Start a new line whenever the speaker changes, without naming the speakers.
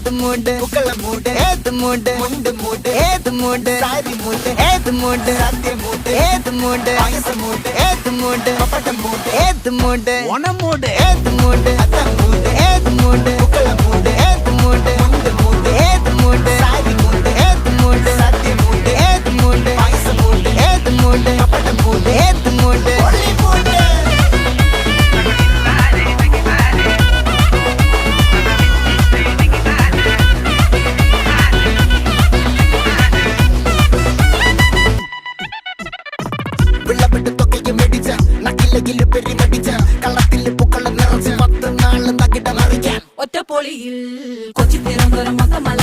ഏത് മൂട് പുക്കള മൂട് ഏത് മൂട് മുണ്ട് മൂട് ഏത് മൂട് സാരി മൂട് ഏത് മൂട് സദ്യ മൂട് ഏത് മൂട് പായസ മൂട് ഏത് മൂട് പപ്പടം മൂട് ഏത് മൂട് ഓണം മൂട് ഏത് മൂട് അത്തം മൂട് ഏത് മൂട് പുക്കള മൂട് ഏത് മൂട് മുണ്ട് മൂട് ഏത് മൂട് സാരി മൂട് ഏത് മൂട് സദ്യ മൂട് ഏത് മൂട് പായസ മൂട് ഏത് മൂട് പപ്പടം മൂട് ഏത് മൂട് ഒളി മൂട്
ഒറ്റപ്പൊളിയിൽ കൊച്ചി തിരുവനന്തപുരം മൊത്തമല